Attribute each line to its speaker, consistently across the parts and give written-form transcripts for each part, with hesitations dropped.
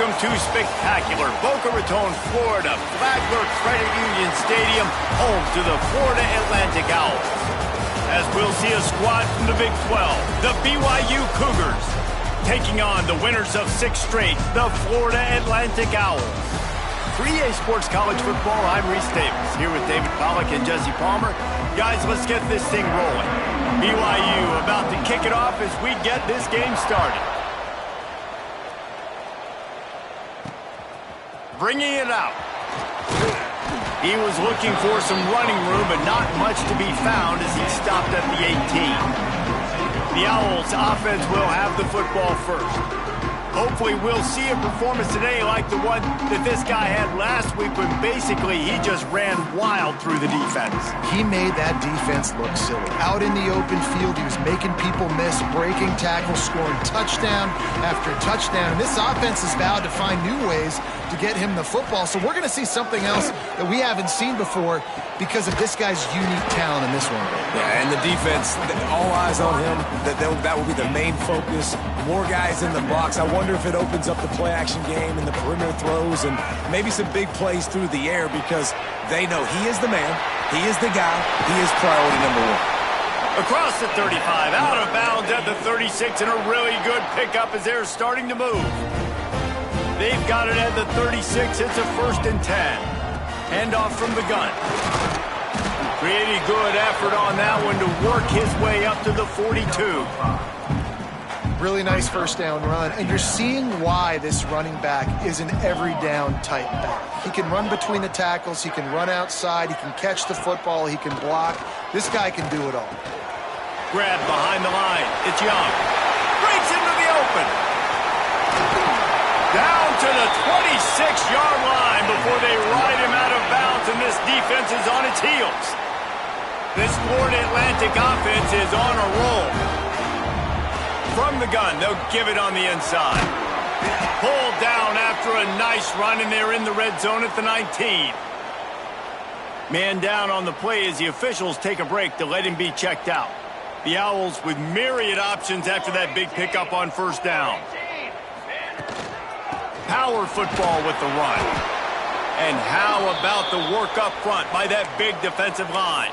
Speaker 1: welcome to spectacular Boca Raton, Florida, Flagler Credit Union Stadium, home to the Florida Atlantic Owls. As we'll see a squad from the Big 12, the BYU Cougars, taking on the winners of 6 straight, the Florida Atlantic Owls. 3A Sports College Football, I'm Reese Davis, here with David Pollack and Jesse Palmer. Guys, let's get this thing rolling. BYU about to kick it off as we get this game started. Bringing it out. He was looking for some running room, but not much to be found as he stopped at the 18. The Owls offense will have the football first. Hopefully we'll see a performance today like the one that this guy had last week when basically he just ran wild through the defense.
Speaker 2: He made that defense look silly. Out in the open field, he was making people miss, breaking tackles, scoring touchdown after touchdown. And this offense has vowed to find new ways to get him the football. So we're going to see something else that we haven't seen before because of this guy's unique talent in this one.
Speaker 3: Yeah, and the defense, all eyes on him. That will be the main focus. More guys in the box. I wonder if it opens up the play-action game and the perimeter throws and maybe some big plays through the air because they know he is the man, he is the guy, he is priority number 1.
Speaker 1: Across the 35, out of bounds at the 36, and a really good pickup as they're starting to move. They've got it at the 36. It's a 1st and 10. Handoff from the gun. Pretty good effort on that one to work his way up to the 42.
Speaker 2: Really nice first down run, and you're seeing why this running back is an every down type back. He can run between the tackles, he can run outside, he can catch the football, he can block. This guy can do it all.
Speaker 1: Grab behind the line. It's Young. Breaks into the open. Down to the 26-yard line before they ride him out of bounds, and this defense is on its heels. This Florida Atlantic offense is on a roll. From the gun, they'll give it on the inside. Pulled down after a nice run, and they're in the red zone at the 19. Man down on the play as the officials take a break to let him be checked out. The Owls with myriad options after that big pickup on first down. Power football with the run. And how about the work up front by that big defensive line?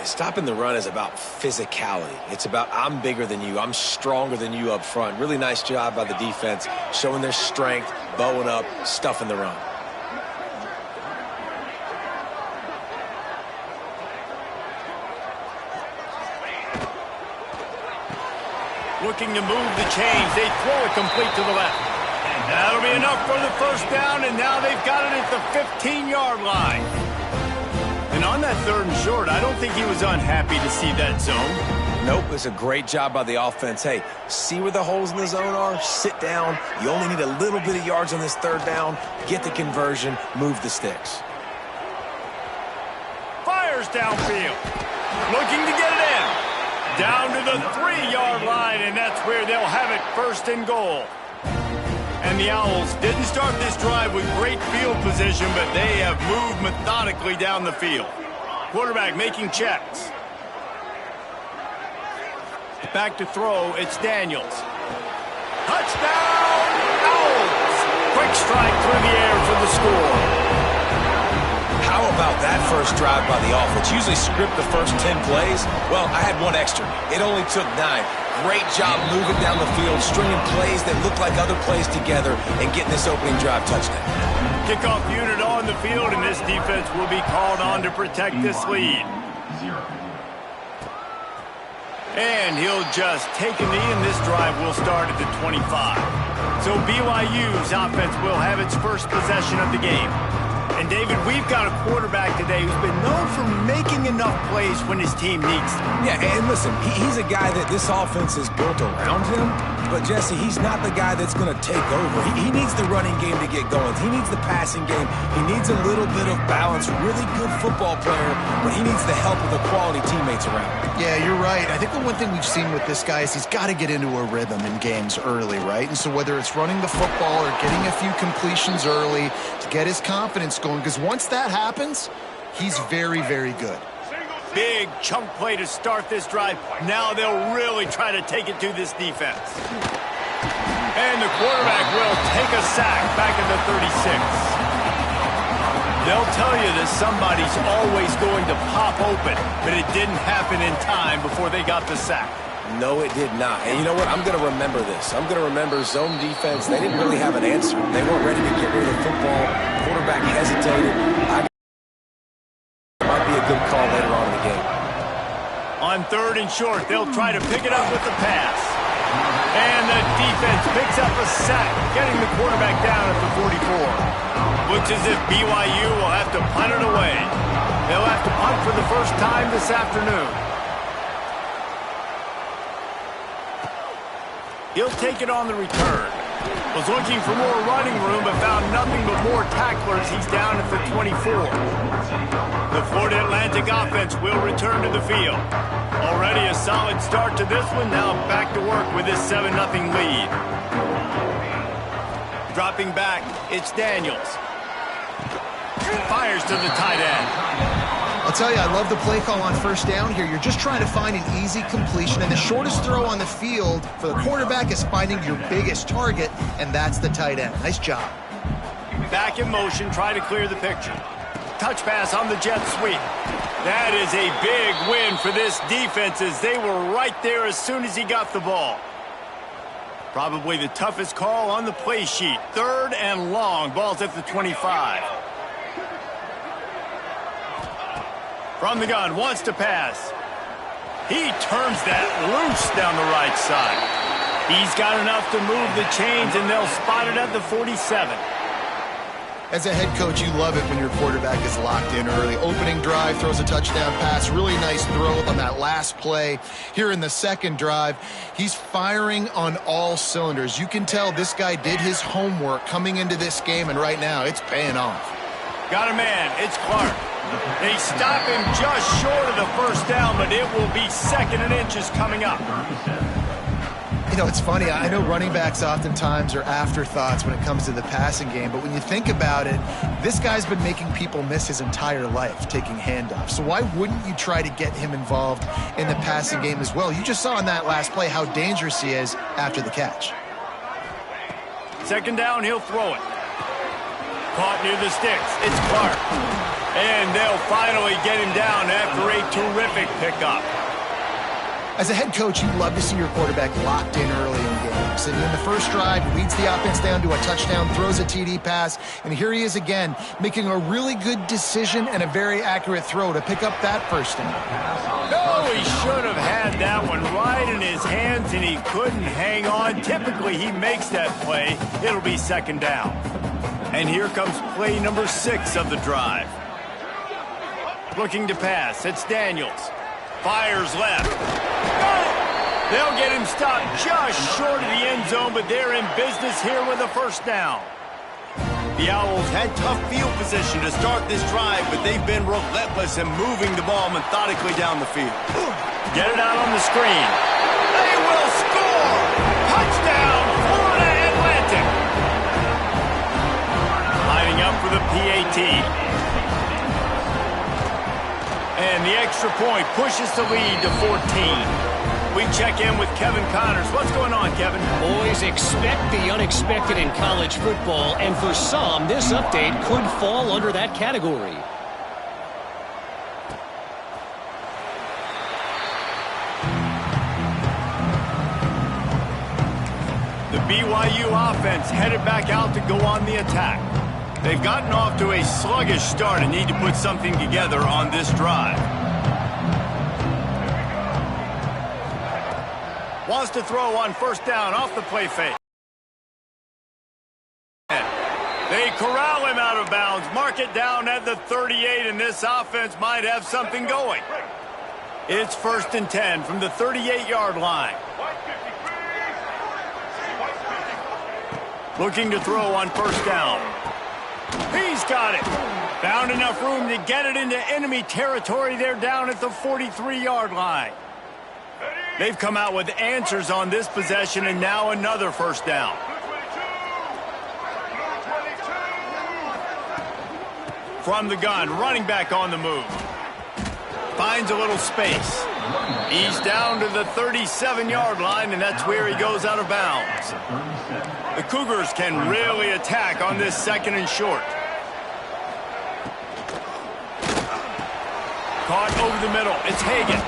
Speaker 3: Stopping the run is about physicality. It's about I'm bigger than you, I'm stronger than you up front. Really nice job by the defense, showing their strength, bowing up, stuffing the run.
Speaker 1: Looking to move the chains. They throw it complete to the left. And that'll be enough for the first down, and now they've got it at the 15-yard line. And on that 3rd and short, I don't think he was unhappy to see that zone.
Speaker 3: Nope, it's a great job by the offense. Hey, see where the holes in the zone are? Sit down. You only need a little bit of yards on this 3rd down. Get the conversion. Move the sticks.
Speaker 1: Fires downfield. Looking to get it in. Down to the 3-yard line, and that's where they'll have it 1st and goal. And the Owls didn't start this drive with great field position, but they have moved methodically down the field. Quarterback making checks. Back to throw, it's Daniels. Touchdown, Owls! Quick strike through the air for the score.
Speaker 3: How about that first drive by the offense? Usually script the first 10 plays. Well, I had one extra. It only took 9. Great job moving down the field, stringing plays that look like other plays together, and getting this opening drive touchdown.
Speaker 1: Kickoff unit on the field, and this defense will be called on to protect this lead. And he'll just take a knee, and this drive will start at the 25. So BYU's offense will have its first possession of the game. And, David, we've got a quarterback today who's been known for making enough plays when his team needs them.
Speaker 3: Yeah, and listen, he's a guy that this offense is built around him. But, Jesse, he's not the guy that's going to take over. He needs the running game to get going. He needs the passing game. He needs a little bit of balance. Really good football player, but he needs the help of the quality teammates around him.
Speaker 2: Yeah, you're right. I think the one thing we've seen with this guy is he's got to get into a rhythm in games early, right? And so whether it's running the football or getting a few completions early to get his confidence going, because once that happens, he's very, very good.
Speaker 1: Big chunk play to start this drive. Now they'll really try to take it to this defense. And the quarterback will take a sack back at the 36. They'll tell you that somebody's always going to pop open, but it didn't happen in time before they got the sack.
Speaker 3: No, it did not. And you know what? I'm going to remember this. I'm going to remember zone defense. They didn't really have an answer. They weren't ready to get rid of the football. Quarterback hesitated. Might be a good call later on in the game.
Speaker 1: On 3rd and short, they'll try to pick it up with the pass. And the defense picks up a sack, getting the quarterback down at the 44. Looks as if BYU will have to punt it away. They'll have to punt for the first time this afternoon. He'll take it on the return. Was looking for more running room, but found nothing but more tacklers. He's down at the 24. The Florida Atlantic offense will return to the field. Already a solid start to this one. Now back to work with this 7-0 lead. Dropping back, it's Daniels. Fires to the tight end.
Speaker 2: I'll tell you, I love the play call on 1st down here. You're just trying to find an easy completion, and the shortest throw on the field for the quarterback is finding your biggest target, and that's the tight end. Nice job.
Speaker 1: Back in motion, try to clear the picture. Touch pass on the jet sweep. That is a big win for this defense as they were right there as soon as he got the ball. Probably the toughest call on the play sheet. 3rd and long. Ball's at the 25. From the gun, wants to pass. He turns that loose down the right side. He's got enough to move the chains, and they'll spot it at the 47.
Speaker 2: As a head coach, you love it when your quarterback is locked in early. Opening drive, throws a touchdown pass. Really nice throw on that last play. Here in the 2nd drive, he's firing on all cylinders. You can tell this guy did his homework coming into this game, and right now it's paying off.
Speaker 1: Got a man. It's Clark. They stop him just short of the 1st down, but it will be 2nd and inches coming up.
Speaker 2: You know, it's funny. I know running backs oftentimes are afterthoughts when it comes to the passing game, but when you think about it, this guy's been making people miss his entire life taking handoffs. So why wouldn't you try to get him involved in the passing game as well? You just saw in that last play how dangerous he is after the catch.
Speaker 1: 2nd down, he'll throw it. Caught near the sticks. It's Clark. And they'll finally get him down after a terrific pickup.
Speaker 2: As a head coach, you love to see your quarterback locked in early in games. And in the 1st drive, he leads the offense down to a touchdown, throws a TD pass, and here he is again, making a really good decision and a very accurate throw to pick up that 1st down.
Speaker 1: No, he should have had that one right in his hands, and he couldn't hang on. Typically, he makes that play. It'll be 2nd down. And here comes play number 6 of the drive. Looking to pass. It's Daniels. Fires left. No! They'll get him stopped just short of the end zone, but they're in business here with a 1st down. The Owls had tough field position to start this drive, but they've been relentless in moving the ball methodically down the field. Get it out on the screen. They will score! Touchdown, Florida Atlantic! Lining up for the PAT. And the extra point pushes the lead to 14. We check in with Kevin Connors. What's going on, Kevin?
Speaker 4: Boys, expect the unexpected in college football, and for some, this update could fall under that category.
Speaker 1: The BYU offense headed back out to go on the attack. They've gotten off to a sluggish start and need to put something together on this drive. Wants to throw on 1st down off the play fake. They corral him out of bounds, mark it down at the 38, and this offense might have something going. It's 1st and 10 from the 38-yard line. Looking to throw on 1st down. He's got it. Found enough room to get it into enemy territory. They're down at the 43-yard line. They've come out with answers on this possession, and now another 1st down. From the gun, running back on the move. Finds a little space. He's down to the 37-yard line, and that's where he goes out of bounds. The Cougars can really attack on this 2nd and short. Caught over the middle. It's Hagan.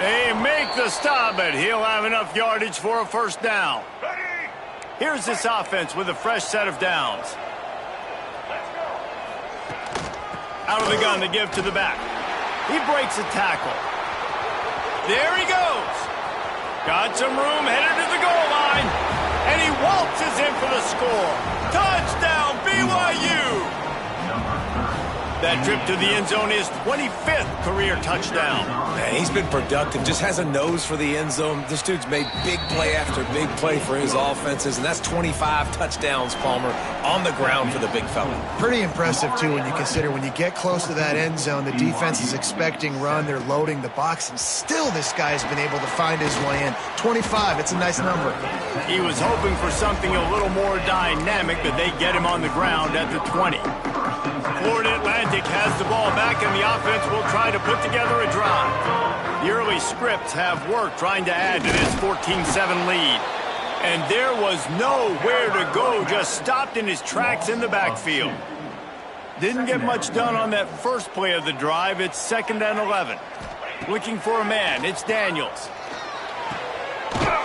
Speaker 1: They make the stop, but he'll have enough yardage for a 1st down. Here's this offense with a fresh set of downs. Out of the gun to give to the back. He breaks a tackle. There he goes. Got some room, headed to the goal line. And he waltzes in for the score. Touchdown, BYU! That trip to the end zone is 25th career touchdown.
Speaker 3: Man, he's been productive, just has a nose for the end zone. This dude's made big play after big play for his offenses, and that's 25 touchdowns, Palmer, on the ground for the big fella.
Speaker 2: Pretty impressive, too, when you consider when you get close to that end zone, the defense is expecting run, they're loading the box, and still this guy's been able to find his way in. 25, it's a nice number.
Speaker 1: He was hoping for something a little more dynamic, but they get him on the ground at the 20. Florida Atlantic has the ball back, and the offense will try to put together a drive. The early scripts have worked trying to add to this 14-7 lead. And there was nowhere to go, just stopped in his tracks in the backfield. Didn't get much done on that first play of the drive. It's 2nd and 11. Looking for a man. It's Daniels.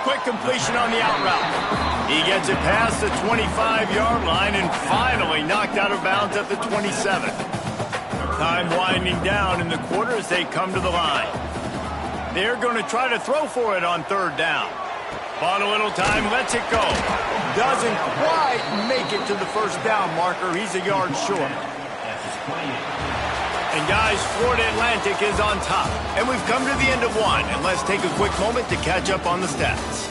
Speaker 1: Quick completion on the out route. He gets it past the 25-yard line and finally knocked out of bounds at the 27. Time winding down in the quarter as they come to the line. They're going to try to throw for it on 3rd down. On a little time, lets it go. Doesn't quite make it to the 1st down marker. He's a yard short. And guys, Florida Atlantic is on top. And we've come to the end of one. And let's take a quick moment to catch up on the stats.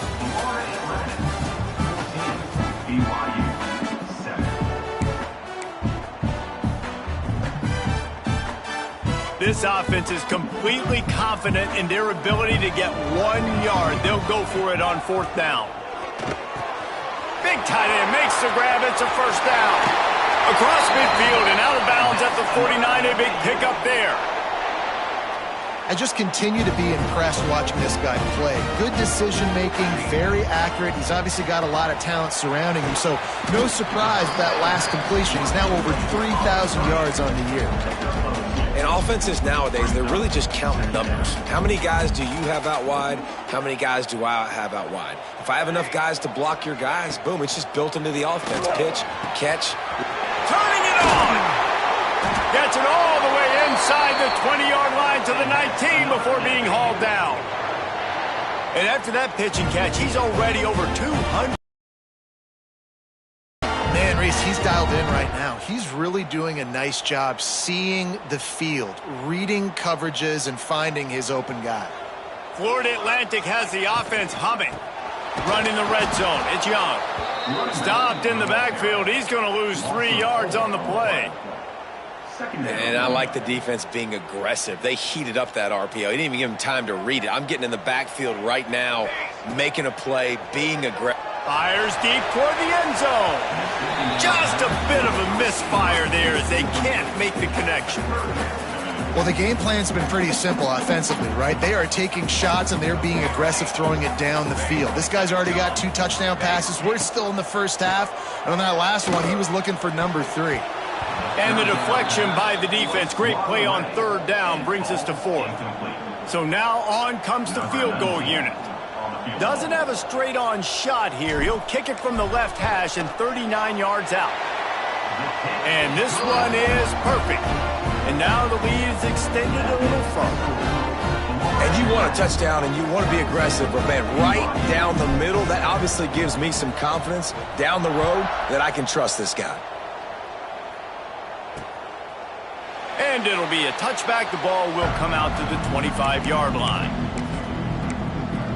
Speaker 1: This offense is completely confident in their ability to get 1 yard. They'll go for it on 4th down. Big tight end makes the grab. It's a 1st down. Across midfield and out of bounds at the 49. A big pickup there.
Speaker 2: I just continue to be impressed watching this guy play. Good decision-making, very accurate. He's obviously got a lot of talent surrounding him, so no surprise that last completion. He's now over 3,000 yards on the year.
Speaker 3: And offenses nowadays, they're really just counting numbers. How many guys do you have out wide? How many guys do I have out wide? If I have enough guys to block your guys, boom, it's just built into the offense. Pitch, catch.
Speaker 1: Turning it on. Gets it all the way inside the 20-yard line to the 19 before being hauled down. And after that pitch and catch, he's already over 200.
Speaker 2: Man, Reese, he's dialed in right now. He's really doing a nice job seeing the field, reading coverages, and finding his open guy.
Speaker 1: Florida Atlantic has the offense humming. Run in the red zone. It's Young. Stopped in the backfield. He's going to lose 3 yards on the play.
Speaker 3: And I like the defense being aggressive. They heated up that RPO. He didn't even give him time to read it. I'm getting in the backfield right now, making a play, being aggressive.
Speaker 1: Fires deep toward the end zone. Just a bit of a misfire there as they can't make the connection.
Speaker 2: Well, the game plan's been pretty simple offensively, right? They are taking shots and they're being aggressive, throwing it down the field. This guy's already got 2 touchdown passes. We're still in the first half. And on that last one, he was looking for number 3.
Speaker 1: And the deflection by the defense. Great play on 3rd down brings us to 4th. So now on comes the field goal unit. Doesn't have a straight-on shot here. He'll kick it from the left hash and 39 yards out. And this one is perfect. And now the lead is extended a little further.
Speaker 3: And you want a touchdown and you want to be aggressive, but man, right down the middle, that obviously gives me some confidence down the road that I can trust this guy.
Speaker 1: And it'll be a touchback. The ball will come out to the 25-yard line.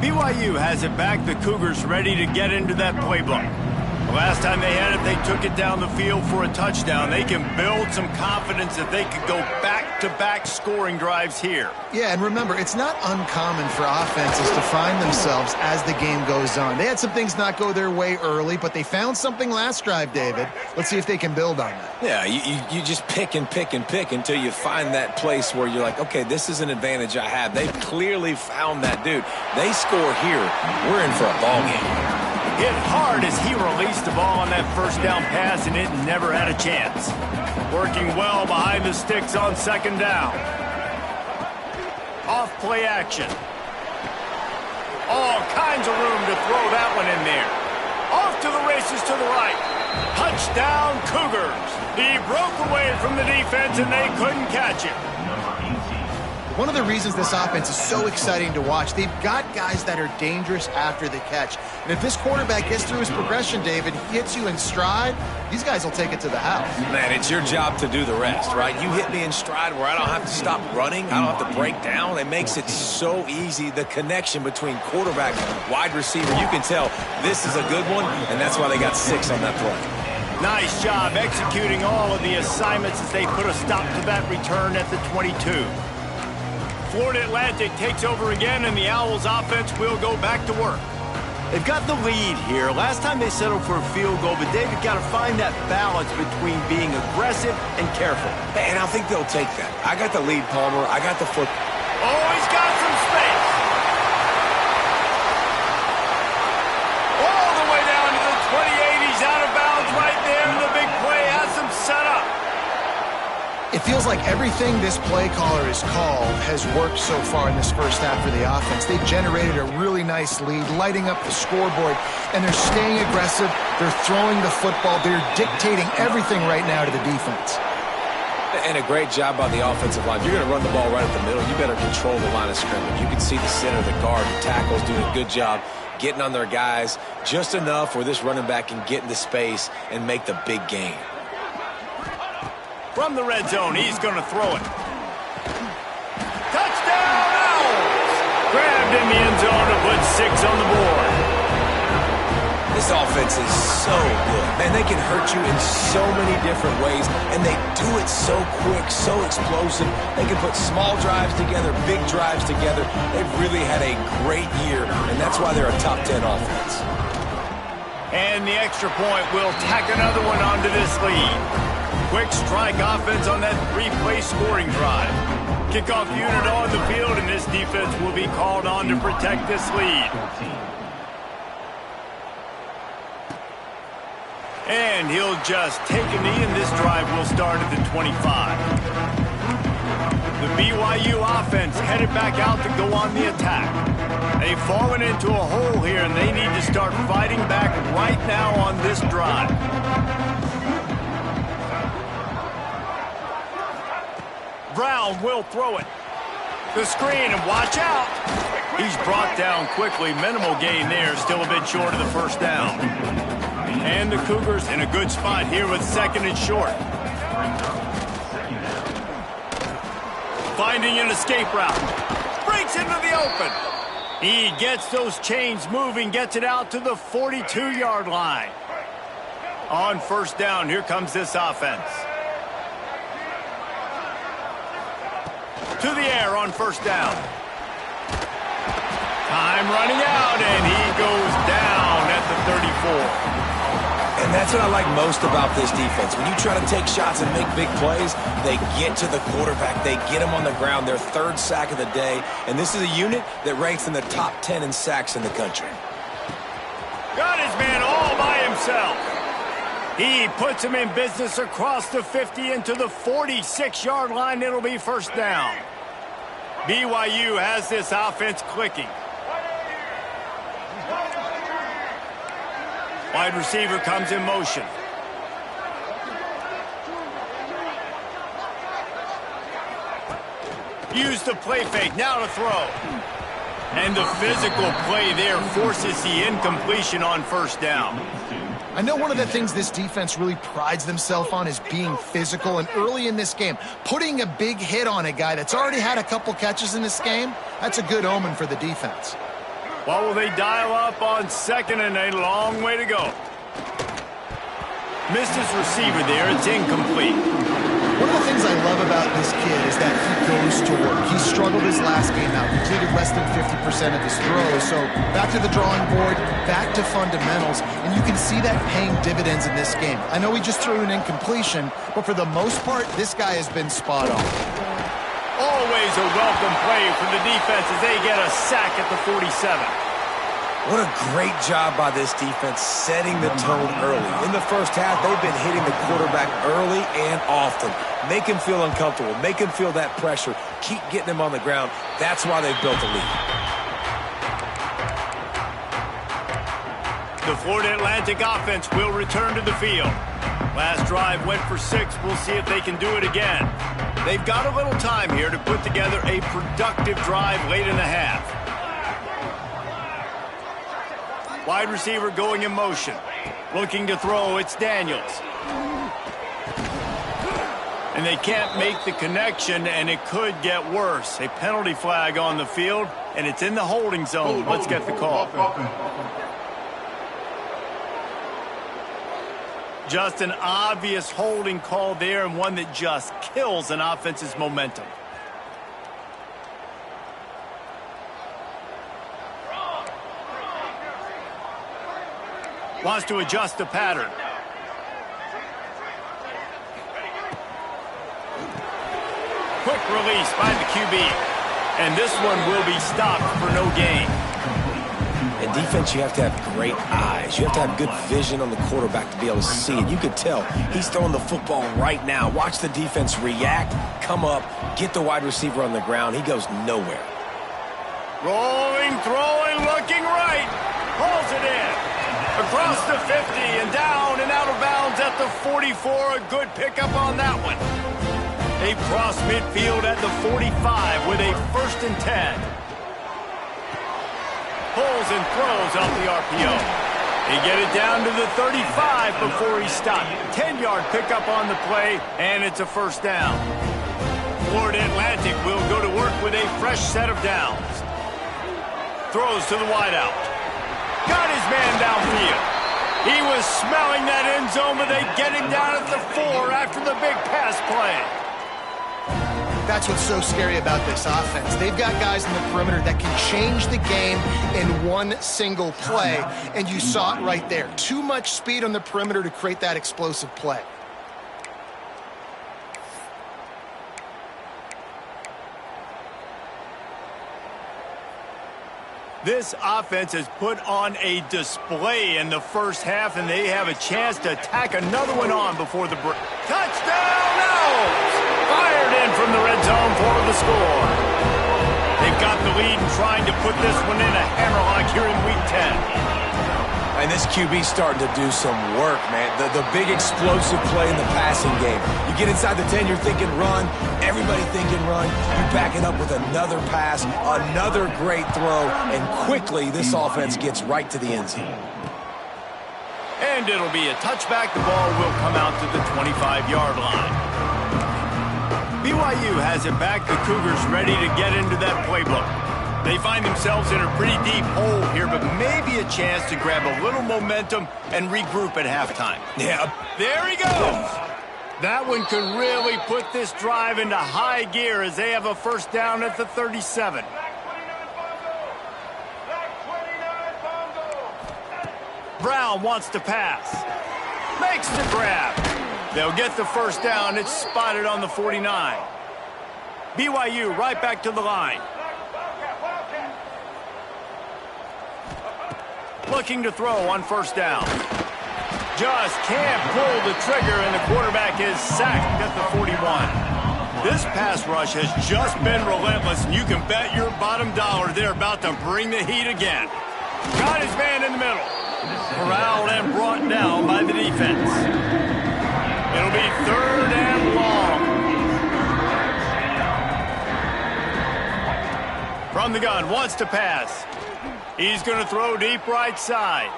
Speaker 1: BYU has it back. The Cougars ready to get into that playbook. The last time they had it, they took it down the field for a touchdown. They can build some confidence that they could go back back-to-back scoring drives here.
Speaker 2: Yeah, and remember, it's not uncommon for offenses to find themselves as the game goes on. They had some things not go their way early, but they found something last drive, David. Let's see if they can build on that.
Speaker 3: Yeah, you just pick and pick and pick until you find that place where you're like, okay, this is an advantage I have. They've clearly found that, dude. They score here, we're in for a ball game.
Speaker 1: Hit hard as he released the ball on that first down pass, and it never had a chance. Working well behind the sticks on second down. Off play action. All kinds of room to throw that one in there. Off to the races to the right. Touchdown, Cougars. He broke away from the defense, and they couldn't catch him.
Speaker 2: One of the reasons this offense is so exciting to watch, they've got guys that are dangerous after the catch. And if this quarterback gets through his progression, David, he hits you in stride, these guys will take it to the house.
Speaker 3: Man, it's your job to do the rest, right? You hit me in stride where I don't have to stop running. I don't have to break down. It makes it so easy, the connection between quarterback and wide receiver. You can tell this is a good one, and that's why they got 6 on that play.
Speaker 1: Nice job executing all of the assignments as they put a stop to that return at the 22. Florida Atlantic takes over again, and the Owls offense will go back to work. They've got the lead here. Last time they settled for a field goal, but they've got to find that balance between being aggressive and careful.
Speaker 3: And I think they'll take that. I got the lead, Palmer. I got the foot.
Speaker 1: Oh, he's got some space. All the way down to the 28. He's out of bounds right there, and the big play has him set up.
Speaker 2: It feels like everything this play caller has called has worked so far in this first half for the offense. They've generated a really nice lead, lighting up the scoreboard, and they're staying aggressive. They're throwing the football. They're dictating everything right now to the defense.
Speaker 3: And a great job by the offensive line. You're going to run the ball right at the middle. You better control the line of scrimmage. You can see the center, the guard, the tackles doing a good job getting on their guys just enough where this running back can get into space and make the big game.
Speaker 1: From the red zone, he's going to throw it. Touchdown, Owls! Grabbed in the end zone to put 6 on the board.
Speaker 3: This offense is so good. Man, they can hurt you in so many different ways, and they do it so quick, so explosive. They can put small drives together, big drives together. They've really had a great year, and that's why they're a top 10 offense.
Speaker 1: And the extra point will tack another one onto this lead. Quick strike offense on that 3-play scoring drive. Kickoff unit on the field, and this defense will be called on to protect this lead. And he'll just take a knee, and this drive will start at the 25. The BYU offense headed back out to go on the attack. They've fallen into a hole here, and they need to start fighting back right now on this drive. Brown will throw it. The screen, and watch out. He's brought down quickly. Minimal gain there, still a bit short of the first down. And the Cougars in a good spot here with 2nd and short. Finding an escape route. Breaks into the open. He gets those chains moving, gets it out to the 42-yard line. On first down, here comes this offense. To the air on first down. Time running out, and he goes down at the 34.
Speaker 3: And that's what I like most about this defense. When you try to take shots and make big plays, they get to the quarterback. They get him on the ground, their 3rd sack of the day. And this is a unit that ranks in the top 10 in sacks in the country.
Speaker 1: Got his man all by himself. He puts him in business across the 50 into the 46-yard line. It'll be first down. BYU has this offense clicking. Wide receiver comes in motion. Use the play fake, now to throw. And the physical play there forces the incompletion on first down.
Speaker 2: I know one of the things this defense really prides themselves on is being physical, and early in this game, putting a big hit on a guy that's already had a couple catches in this game, that's a good omen for the defense.
Speaker 1: What will they dial up on 2nd and a long way to go? Missed his receiver there. It's incomplete.
Speaker 2: One of the things I love about this kid is that goes to work. He struggled his last game out, completed less than 50% of his throws. So back to the drawing board, back to fundamentals, and you can see that paying dividends in this game. I know he just threw an incompletion, but for the most part, this guy has been spot on.
Speaker 1: Always a welcome play for the defense as they get a sack at the 47.
Speaker 3: What a great job by this defense setting the tone early. In the first half, they've been hitting the quarterback early and often. Make him feel uncomfortable. Make him feel that pressure. Keep getting him on the ground. That's why they've built a lead.
Speaker 1: The Florida Atlantic offense will return to the field. Last drive went for 6. We'll see if they can do it again. They've got a little time here to put together a productive drive late in the half. Wide receiver going in motion. Looking to throw, it's Daniels. And they can't make the connection, and it could get worse. A penalty flag on the field, and it's in the holding zone. Let's get the call. Just an obvious holding call there, and one that just kills an offense's momentum. Wants to adjust the pattern. Quick release by the QB. And this one will be stopped for no gain.
Speaker 3: In defense, you have to have great eyes. You have to have good vision on the quarterback to be able to see it. You could tell he's throwing the football right now. Watch the defense react, come up, get the wide receiver on the ground. He goes nowhere.
Speaker 1: Rolling, throwing, looking right. Pulls it in. Across the 50 and down and out of bounds at the 44. A good pickup on that one. They cross midfield at the 45 with a 1st and 10. Pulls and throws off the RPO. They get it down to the 35 before he stopped. 10-yard pickup on the play, and it's a 1st down. Florida Atlantic will go to work with a fresh set of downs. Throws to the wideout. Got his man downfield. He was smelling that end zone, but they get him down at the 4 after the big pass play.
Speaker 2: That's what's so scary about this offense. They've got guys in the perimeter that can change the game in one single play, and you saw it right there. Too much speed on the perimeter to create that explosive play.
Speaker 1: This offense has put on a display in the first half, and they have a chance to tack another one on before the break. Touchdown! No! Fired in from the red zone for the score. They've got the lead and trying to put this one in a hammerlock here in Week 10.
Speaker 3: And this QB's starting to do some work, man. The big explosive play in the passing game. You get inside the 10, you're thinking run. Everybody thinking run. You back it up with another pass, another great throw, and quickly this offense gets right to the end zone.
Speaker 1: And it'll be a touchback. The ball will come out to the 25-yard line. BYU has it back. The Cougars ready to get into that playbook. They find themselves in a pretty deep hole here, but maybe a chance to grab a little momentum and regroup at halftime.
Speaker 3: Yeah.
Speaker 1: There he goes. That one could really put this drive into high gear as they have a 1st down at the 37. Brown wants to pass. Makes the grab. They'll get the 1st down. It's spotted on the 49. BYU right back to the line. Looking to throw on 1st down. Just can't pull the trigger, and the quarterback is sacked at the 41. This pass rush has just been relentless, and you can bet your bottom dollar they're about to bring the heat again. Got his man in the middle. Corralled and brought down by the defense. It'll be 3rd and long. From the gun, wants to pass. He's going to throw deep right side.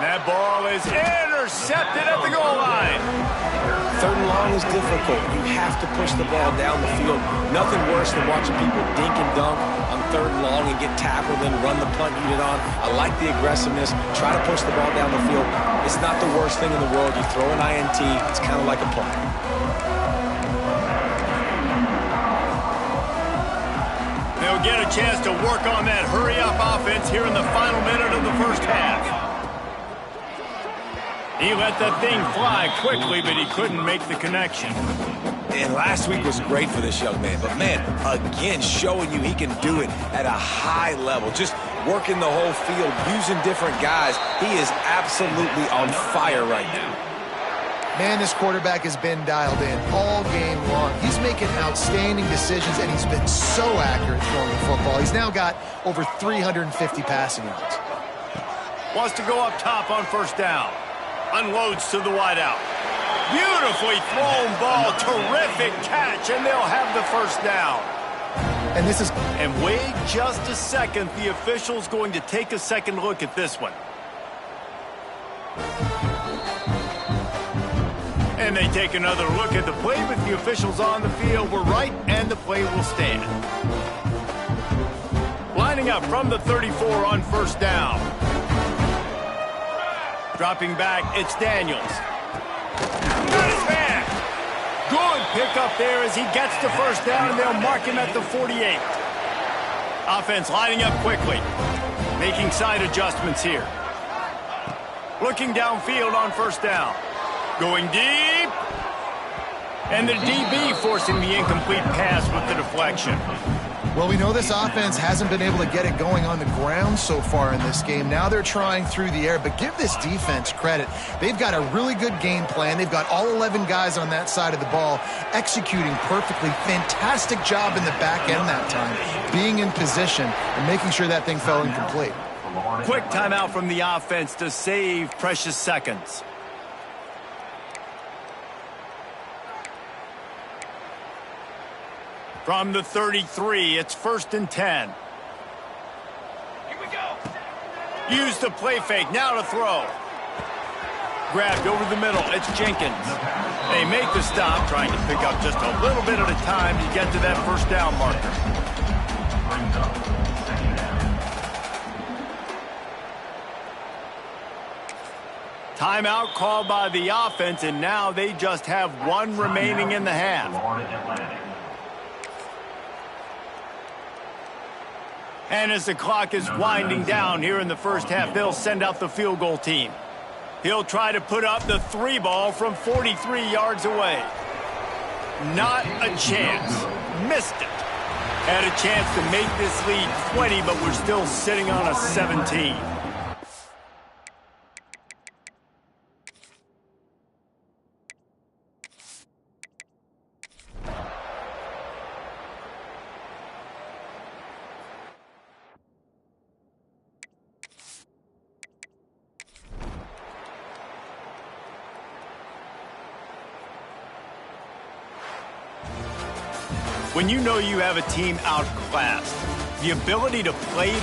Speaker 1: That ball is intercepted at the goal line.
Speaker 3: 3rd and long is difficult. You have to push the ball down the field. Nothing worse than watching people dink and dunk on 3rd and long and get tackled and run the punt unit on. I like the aggressiveness. Try to push the ball down the field. It's not the worst thing in the world. You throw an INT, it's kind of like a punt.
Speaker 1: get a chance to work on that hurry-up offense here in the final minute of the first half. He let that thing fly quickly, but he couldn't make the connection.
Speaker 3: And last week was great for this young man. But, man, again, showing you he can do it at a high level. Just working the whole field, using different guys. He is absolutely on fire right now.
Speaker 2: Man, this quarterback has been dialed in all game long. He's making outstanding decisions, and he's been so accurate throwing the football. He's now got over 350 passing yards.
Speaker 1: Wants to go up top on first down. Unloads to the wideout. Beautifully thrown ball. Terrific catch, and they'll have the first down. And wait just a second. The official's going to take a second look at this one. And they take another look at the play with the officials on the field. We're right, and the play will stand. Lining up from the 34 on first down. Dropping back, it's Daniels. Got his man. Good pickup there as he gets the first down, and they'll mark him at the 48. Offense lining up quickly. Making side adjustments here. Looking downfield on first down. Going deep. And the DB forcing the incomplete pass with the deflection.
Speaker 2: Well, we know this offense hasn't been able to get it going on the ground so far in this game. Now they're trying through the air, but give this defense credit. They've got a really good game plan. They've got all 11 guys on that side of the ball executing perfectly. Fantastic job in the back end that time, being in position and making sure that thing fell incomplete.
Speaker 1: Quick timeout from the offense to save precious seconds. From the 33, it's 1st and 10. Here we go. Use the play fake, now to throw. Grabbed over the middle, it's Jenkins. They make the stop, trying to pick up just a little bit at a time to get to that first down marker. Timeout called by the offense, and now they just have one remaining in the half. And as the clock is winding down here in the first half, they'll send out the field goal team. He'll try to put up the 3 ball from 43 yards away. Not a chance. Missed it. Had a chance to make this lead 20, but we're still sitting on a 17. When you know you have a team outclassed, the ability to play to